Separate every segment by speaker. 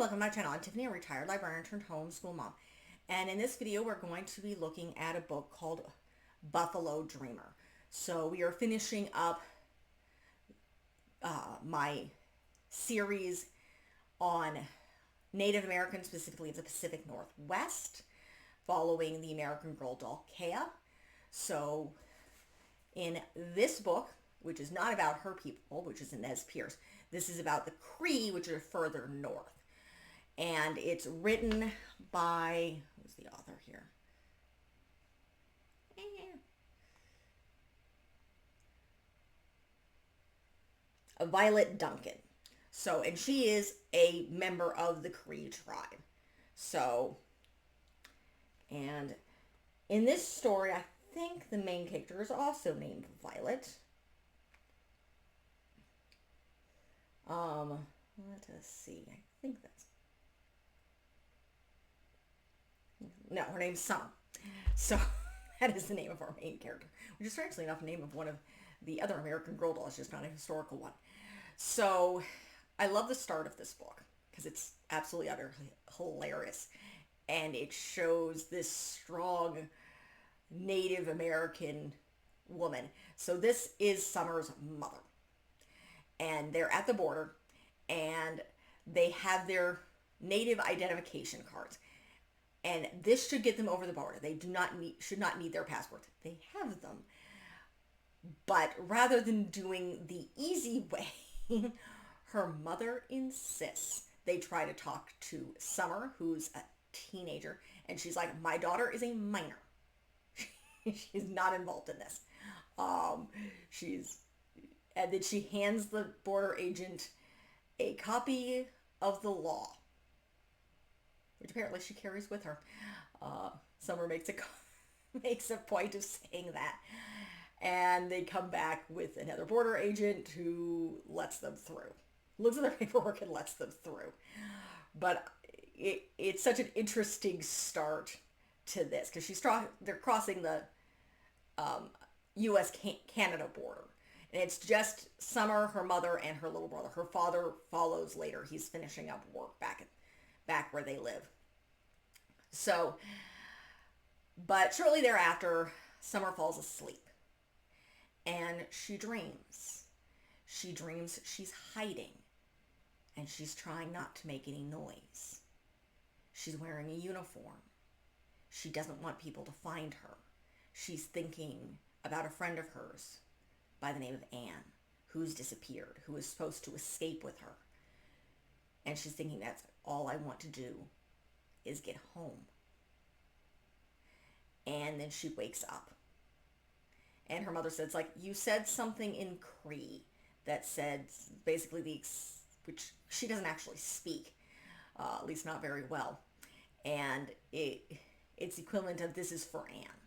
Speaker 1: welcome to my channel. I'm Tiffany, a retired librarian turned homeschool mom. And in this video, we're going to be looking at a book called Buffalo Dreamer. So we are finishing up my series on Native Americans, specifically the Pacific Northwest, following the American Girl doll, Kea. So in this book, which is not about her people, which is Nez Perce, this is about the Cree, which are further north. And it's written by, who's the author here? Violet Duncan. So, and she is a member of the Cree tribe. So, and in this story, I think the main character is also named Violet. Let us see. I think that's... No, her name's Summer. So, that is the name of our main character. Which is strangely enough the name of one of the other American Girl dolls, just not a historical one. So, I love the start of this book because it's absolutely utterly hilarious. And it shows this strong Native American woman. So this is Summer's mother. And they're at the border and they have their native identification cards. And this should get them over the border. They should not need their passports. They have them. But rather than doing the easy way, her mother insists they try to talk to Summer, who's a teenager, and she's like, my daughter is a minor. She's not involved in this. And then she hands the border agent a copy of the law, which apparently she carries with her. Summer makes a point of saying that. And they come back with another border agent who lets them through. Looks at their paperwork and lets them through. But it's such an interesting start to this because they're crossing the U.S.-Canada border. And it's just Summer, her mother, and her little brother. Her father follows later. He's finishing up work back where they live. So, but shortly thereafter, Summer falls asleep. And she dreams. She dreams she's hiding. And she's trying not to make any noise. She's wearing a uniform. She doesn't want people to find her. She's thinking about a friend of hers by the name of Anne, who's disappeared, who was supposed to escape with her. And she's thinking, that's all I want to do is get home. And then she wakes up. And her mother says, like, you said something in Cree that said basically which she doesn't actually speak, at least not very well. And it's equivalent of this is for Anne.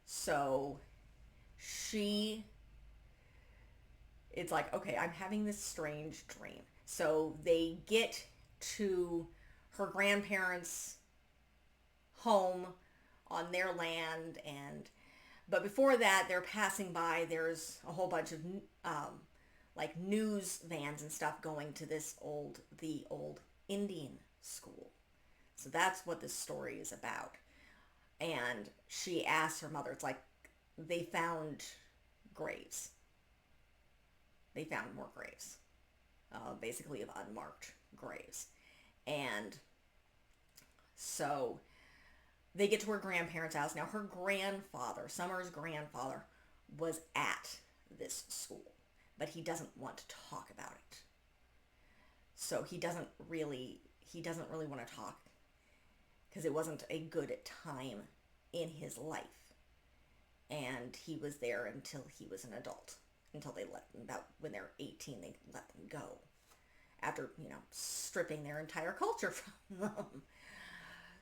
Speaker 1: So it's like, okay, I'm having this strange dream. So they get to her grandparents' home on their land, but before that, they're passing by. There's a whole bunch of like news vans and stuff going to the old Indian school. So that's what this story is about. And she asks her mother, it's like they found graves. They found more graves, basically of unmarked graves. And so they get to her grandparents' house. Now, her grandfather, Summer's grandfather, was at this school, but he doesn't want to talk about it. So he doesn't really want to talk because it wasn't a good time in his life. And he was there until he was an adult, until they let them, about when they're 18, they let them go after, stripping their entire culture from them.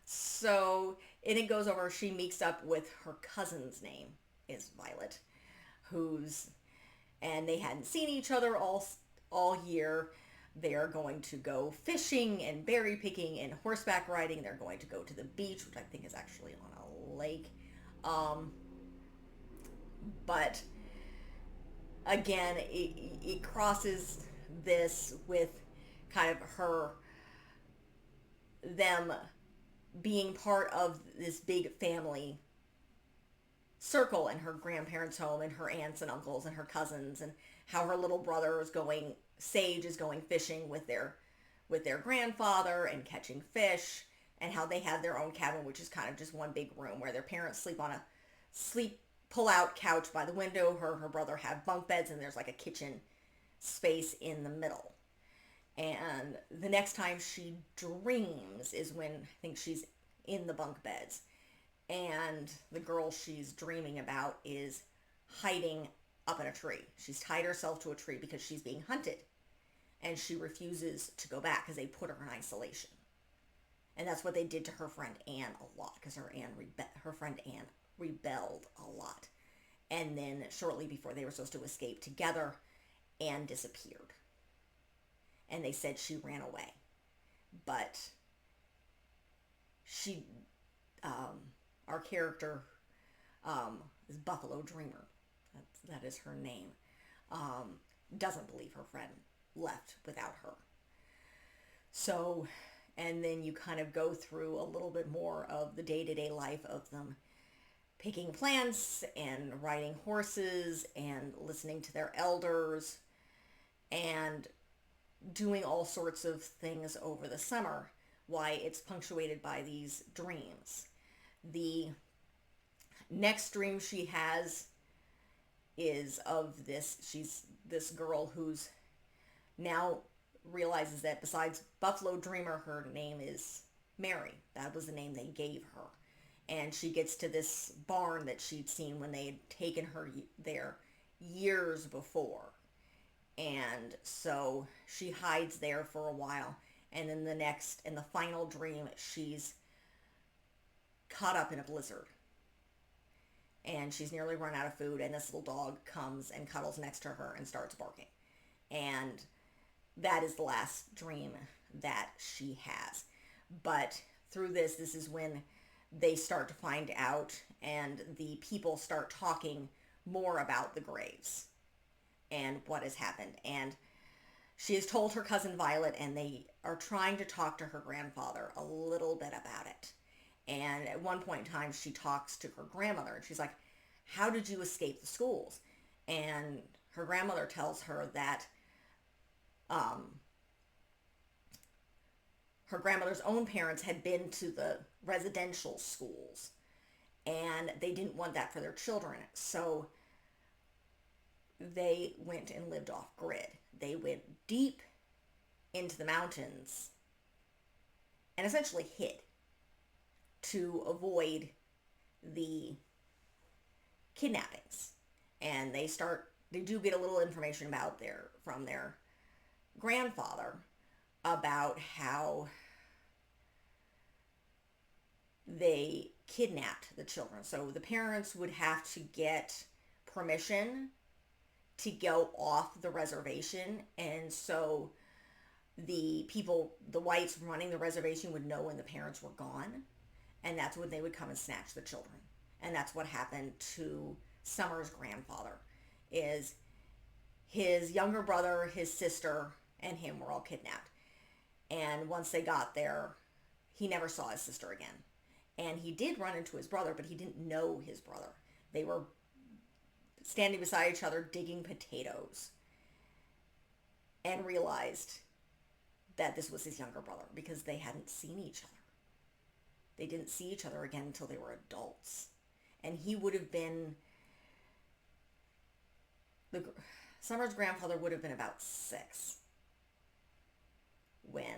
Speaker 1: So, and it goes over, she meets up with her cousin's name is Violet, and they hadn't seen each other all year. They are going to go fishing and berry picking and horseback riding. They're going to go to the beach, which I think is actually on a lake. But again, it crosses this with kind of her them being part of this big family circle in her grandparents' home and her aunts and uncles and her cousins, and how her little brother is going, Sage is going fishing with their grandfather and catching fish, and how they have their own cabin, which is kind of just one big room where their parents sleep on a sleep pull out couch by the window. Her brother have bunk beds, and there's like a kitchen space in the middle. And the next time she dreams is when I think she's in the bunk beds, and the girl she's dreaming about is hiding up in a tree. She's tied herself to a tree because she's being hunted, and she refuses to go back because they put her in isolation. And that's what they did to her friend Anne a lot, because her friend Anne rebelled a lot. And then shortly before they were supposed to escape together, Anne disappeared. And they said she ran away. But she, our character, is Buffalo Dreamer. That is her name. Doesn't believe her friend left without her. So, and then you kind of go through a little bit more of the day-to-day life of them picking plants and riding horses and listening to their elders and doing all sorts of things over the summer. Why it's punctuated by these dreams. The next dream she has is of she's this girl who's now realizes that besides Buffalo Dreamer, her name is Mary. That was the name they gave her. And she gets to this barn that she'd seen when they had taken her there years before. And so she hides there for a while. And then in the final dream, she's caught up in a blizzard. And she's nearly run out of food, and this little dog comes and cuddles next to her and starts barking. And that is the last dream that she has. But through this is when they start to find out, and the people start talking more about the graves and what has happened. And she has told her cousin Violet, and they are trying to talk to her grandfather a little bit about it. And at one point in time, she talks to her grandmother, and she's like, how did you escape the schools? And her grandmother tells her that her grandmother's own parents had been to the residential schools, and they didn't want that for their children. So they went and lived off grid. They went deep into the mountains and essentially hid to avoid the kidnappings. And they do get a little information from their grandfather about how they kidnapped the children. So the parents would have to get permission to go off the reservation, and so the whites running the reservation would know when the parents were gone, and that's when they would come and snatch the children. And that's what happened to Summer's grandfather, is his younger brother, his sister, and him were all kidnapped. And once they got there, he never saw his sister again. And he did run into his brother, but he didn't know his brother. They were standing beside each other digging potatoes, and realized that this was his younger brother because they hadn't seen each other. They didn't see each other again until they were adults. And he would have been, Summer's grandfather would have been about 6 when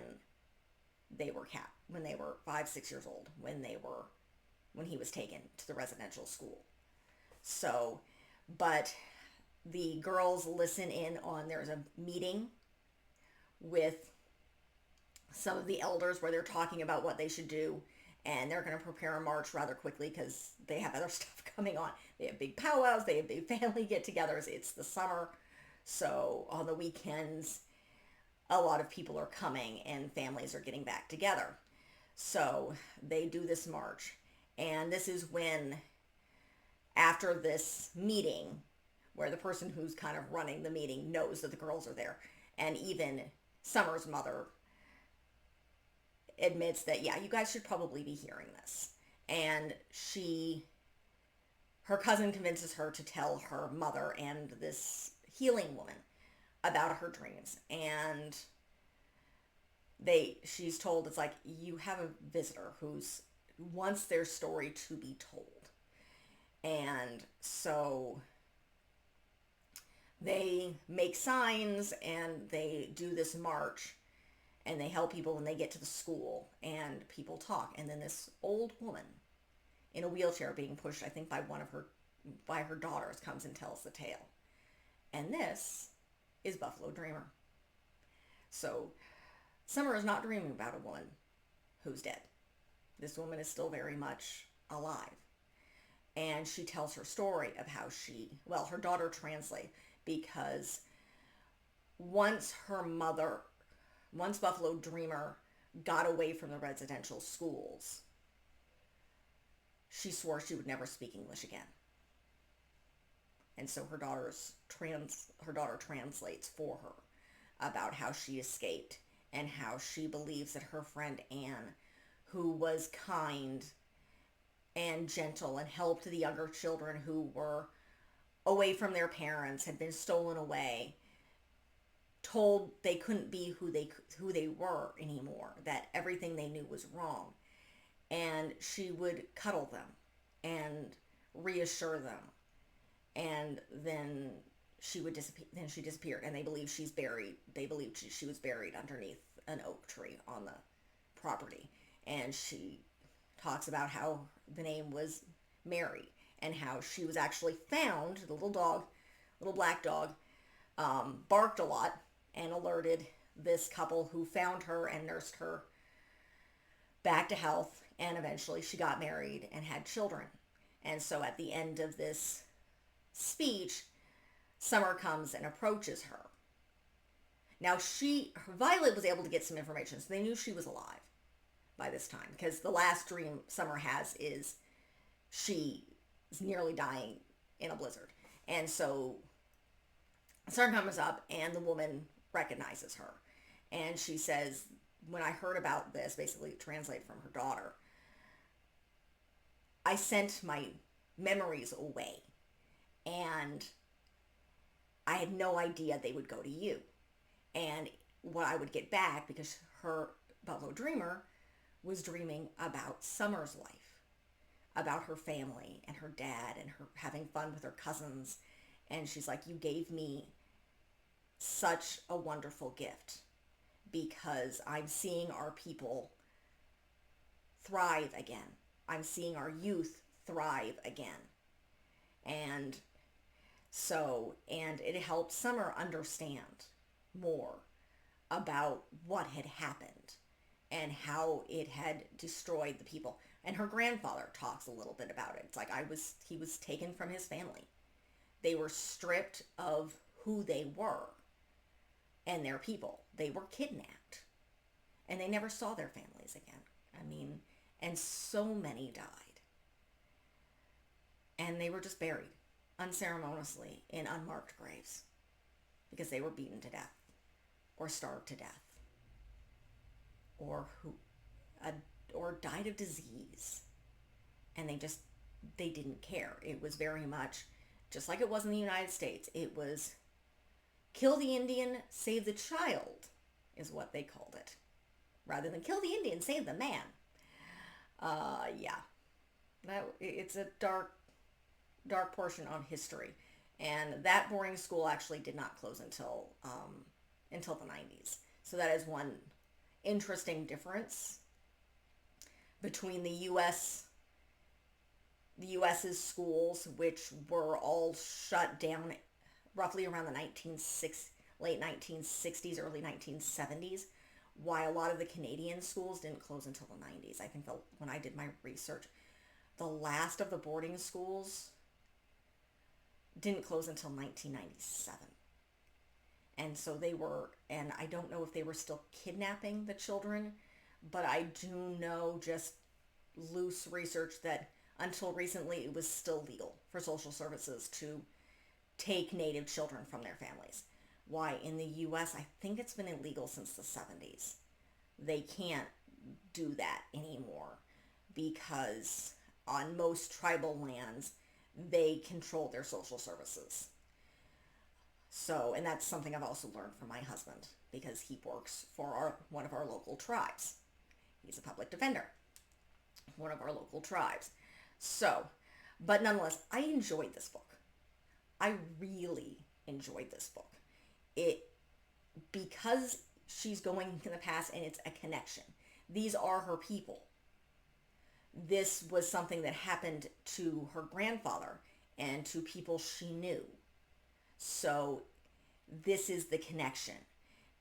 Speaker 1: they were 5, 6 years old, when he was taken to the residential school. So, but the girls listen in on, there's a meeting with some of the elders where they're talking about what they should do, and they're going to prepare a march rather quickly because they have other stuff coming on. They have big powwows, they have big family get-togethers. It's the summer, so on the weekends, a lot of people are coming and families are getting back together. So they do this march, and this is when, after this meeting, where the person who's kind of running the meeting knows that the girls are there, and even Summer's mother admits that, yeah, you guys should probably be hearing this. And her cousin convinces her to tell her mother and this healing woman about her dreams. And she's told, it's like, you have a visitor who's wants their story to be told. And so they make signs and they do this march and they help people and they get to the school and people talk. And then this old woman in a wheelchair being pushed, I think by her daughters, comes and tells the tale. And this is Buffalo Dreamer. So Summer is not dreaming about a woman who's dead. This woman is still very much alive. And she tells her story of how her daughter translates, because once Buffalo Dreamer got away from the residential schools, she swore she would never speak English again. And so her daughter translates for her about how she escaped and how she believes that her friend Anne, who was kind and gentle and helped the younger children who were away from their parents, had been stolen away, told they couldn't be who they were anymore, that everything they knew was wrong. And she would cuddle them and reassure them. And then she would disappear. Then she disappeared, and they believe she's buried. They believed she was buried underneath an oak tree on the property. And she talks about how the name was Mary, and how she was actually found. The little black dog, barked a lot and alerted this couple, who found her and nursed her back to health. And eventually she got married and had children. And so at the end of this speech, Summer comes and approaches her. Now Violet was able to get some information, so they knew she was alive by this time, because the last dream Summer has is she is nearly dying in a blizzard. And so Summer comes up and the woman recognizes her. And she says, when I heard about this, basically translate from her daughter, I sent my memories away. And I had no idea they would go to you. And what I would get back, because her Buffalo Dreamer was dreaming about Summer's life, about her family and her dad and her having fun with her cousins. And she's like, you gave me such a wonderful gift, because I'm seeing our people thrive again. I'm seeing our youth thrive again. And it helped Summer understand more about what had happened and how it had destroyed the people. And her grandfather talks a little bit about it. It's like, he was taken from his family. They were stripped of who they were and their people. They were kidnapped. And they never saw their families again. I mean, and so many died. And they were just buried unceremoniously in unmarked graves, because they were beaten to death or starved to death or died of disease. And they didn't care. It was very much just like it was in the United States. It was kill the Indian, save the child, is what they called it, rather than kill the Indian, save the man. It's a dark portion on history. And that boarding school actually did not close until the 90s. So that is one interesting difference between the U.S.'s schools, which were all shut down roughly around the late 1960s, early 1970s, while a lot of the Canadian schools didn't close until the 90s. I think when I did my research, the last of the boarding schools didn't close until 1997. And so and I don't know if they were still kidnapping the children, but I do know, just loose research, that until recently it was still legal for social services to take Native children from their families. Why in the U.S., I think it's been illegal since the 70s. They can't do that anymore because on most tribal lands, they control their social services. So, and that's something I've also learned from my husband because he works for one of our local tribes. He's a public defender, one of our local tribes. So, but nonetheless, I enjoyed this book. I really enjoyed this book. It because she's going in the past and it's a connection. These are her people. This was something that happened to her grandfather and to people she knew. So this is the connection.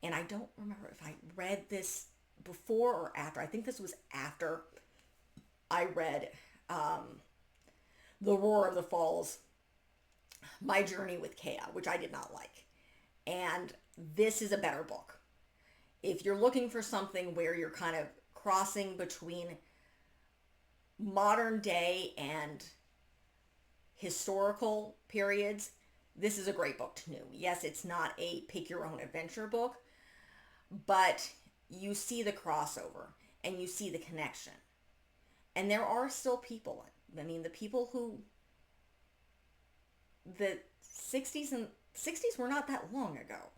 Speaker 1: And I don't remember if I read this before or after. I think this was after I read The Roar of the Falls, My Journey with Kea, which I did not like. And this is a better book. If you're looking for something where you're kind of crossing between modern day and historical periods, this is a great book to know. Yes, it's not a pick your own adventure book, but you see the crossover and you see the connection. And there are still people. I mean, the people who the 60s were not that long ago.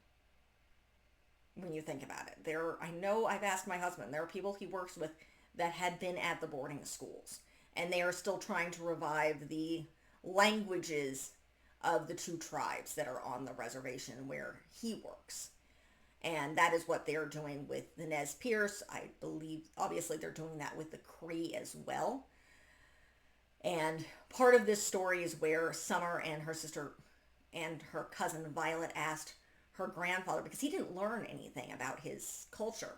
Speaker 1: When you think about it, I know I've asked my husband, there are people he works with that had been at the boarding schools, and they are still trying to revive the languages of the two tribes that are on the reservation where he works. And that is what they're doing with the Nez Perce. I believe, obviously, they're doing that with the Cree as well. And part of this story is where Summer and her sister and her cousin Violet asked her grandfather, because he didn't learn anything about his culture.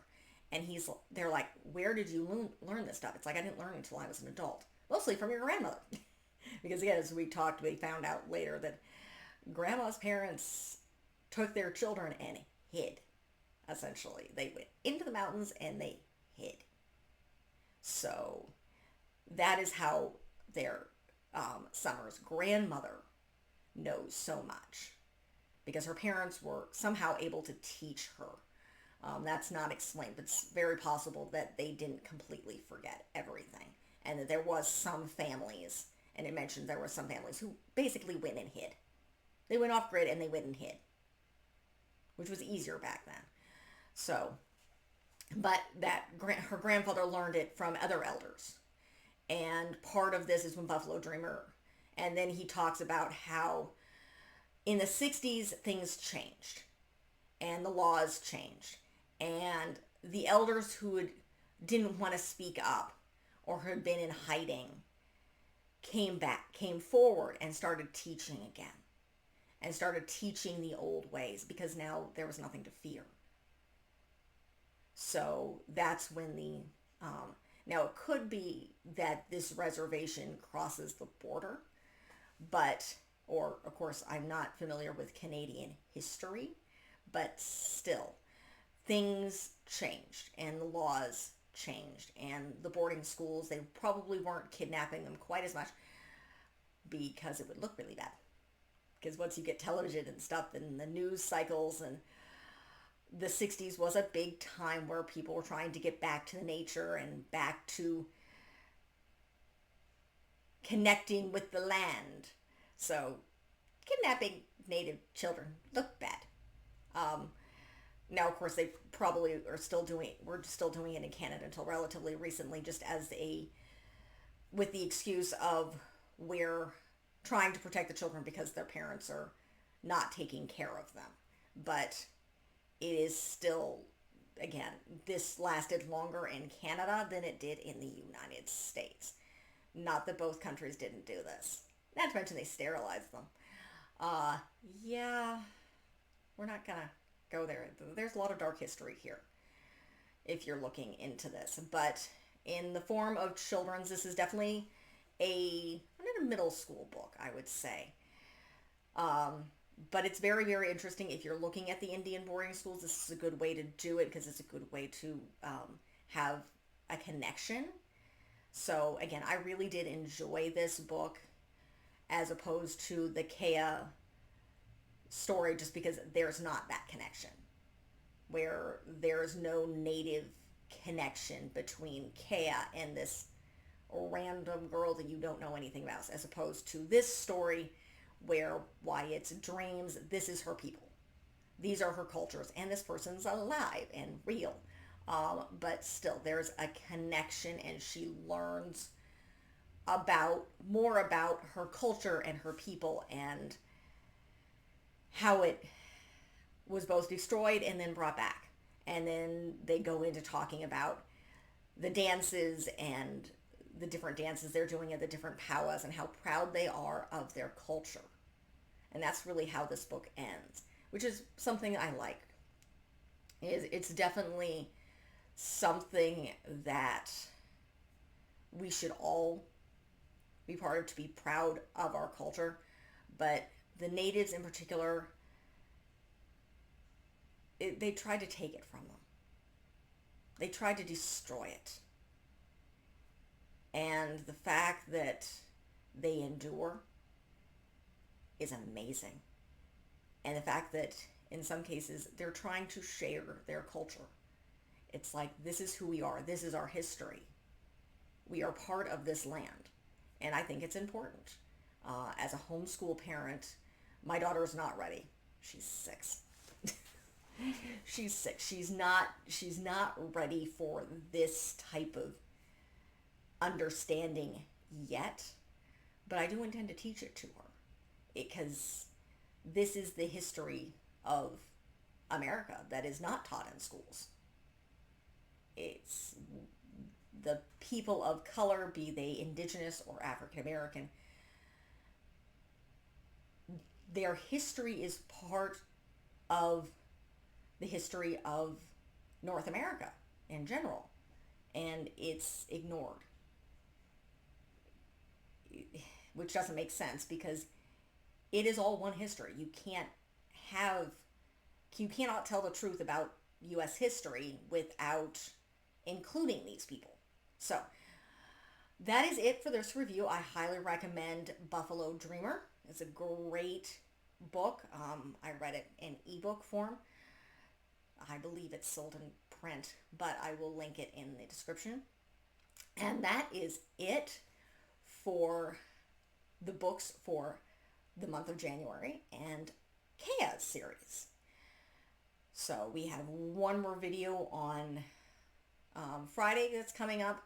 Speaker 1: And they're like, where did you learn this stuff? It's like, I didn't learn until I was an adult. Mostly from your grandmother. Because again, as we found out later that grandma's parents took their children and hid. Essentially, they went into the mountains and they hid. So that is how their Summer's grandmother knows so much, because her parents were somehow able to teach her. That's not explained, but it's very possible that they didn't completely forget everything, and that there was some families, and it mentioned there were some families who basically went and hid. They went off grid and they went and hid, which was easier back then. So, but her grandfather learned it from other elders. And part of this is when Buffalo Dreamer, and then he talks about how in the 60s things changed and the laws changed, and the elders who didn't want to speak up or had been in hiding came forward and started teaching again, and started teaching the old ways, because now there was nothing to fear. So that's when now it could be that this reservation crosses the border, or of course I'm not familiar with Canadian history, but still things changed and the laws changed, and the boarding schools, they probably weren't kidnapping them quite as much, because it would look really bad. Because once you get television and stuff and the news cycles, and the 60s was a big time where people were trying to get back to the nature and back to connecting with the land. So kidnapping native children looked bad. Now, of course, they probably we're still doing it in Canada until relatively recently, just with the excuse of we're trying to protect the children because their parents are not taking care of them. But it is still, again, this lasted longer in Canada than it did in the United States. Not that both countries didn't do this. Not to mention they sterilized them. Yeah, we're not gonna go there. There's a lot of dark history here if you're looking into this. But in the form of children's, this is definitely a middle school book, I would say. But it's very, very interesting. If you're looking at the Indian boarding schools, this is a good way to do it, because it's a good way to have a connection. So again, I really did enjoy this book as opposed to the Kea story, just because there's not that connection, where there's no native connection between Kea and this random girl that you don't know anything about, as opposed to this story where Wyatt's dreams, this is her people. These are her cultures, and this person's alive and real. But still, there's a connection, and she learns about more about her culture and her people and how it was both destroyed and then brought back. And then they go into talking about the dances and the different dances they're doing at the different powwows and how proud they are of their culture. And that's really how this book ends, which is something I like. It's definitely something that we should all be part of, to be proud of our culture. But the natives in particular, they tried to take it from them. They tried to destroy it. And the fact that they endure is amazing. And the fact that in some cases they're trying to share their culture. It's like, this is who we are. This is our history. We are part of this land. And I think it's important. As a homeschool parent, my daughter is not ready. She's 6. She's 6. She's not ready for this type of understanding yet, but I do intend to teach it to her, because this is the history of America that is not taught in schools. It's the people of color, be they indigenous or African American. Their history is part of the history of North America in general, and it's ignored, which doesn't make sense, because it is all one history. You cannot tell the truth about U.S. history without including these people. So that is it for this review. I highly recommend Buffalo Dreamer. It's a great book. I read it in ebook form. I believe it's sold in print, but I will link it in the description. And that is it for the books for the month of January and Kea's series. So we have one more video on Friday that's coming up,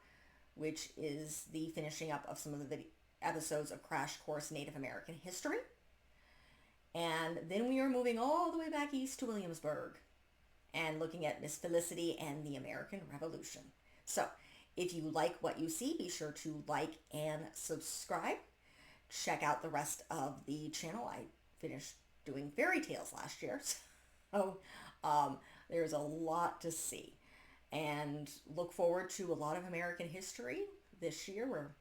Speaker 1: which is the finishing up of some of the episodes of Crash Course Native American History. And then we are moving all the way back east to Williamsburg and looking at Miss Felicity and the American Revolution. So if you like what you see, be sure to like and subscribe. Check out the rest of the channel. I finished doing fairy tales last year, so there's a lot to see. And look forward to a lot of American history this year. We're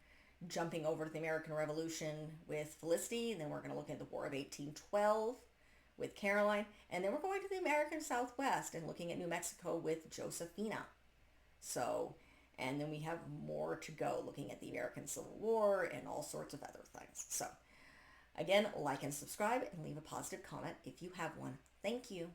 Speaker 1: jumping over to the American Revolution with Felicity, and then we're going to look at the War of 1812 with Caroline, and then we're going to the American Southwest and looking at New Mexico with Josephina. So, and then we have more to go, looking at the American Civil War and all sorts of other things. So, again, like and subscribe and leave a positive comment if you have one. Thank you.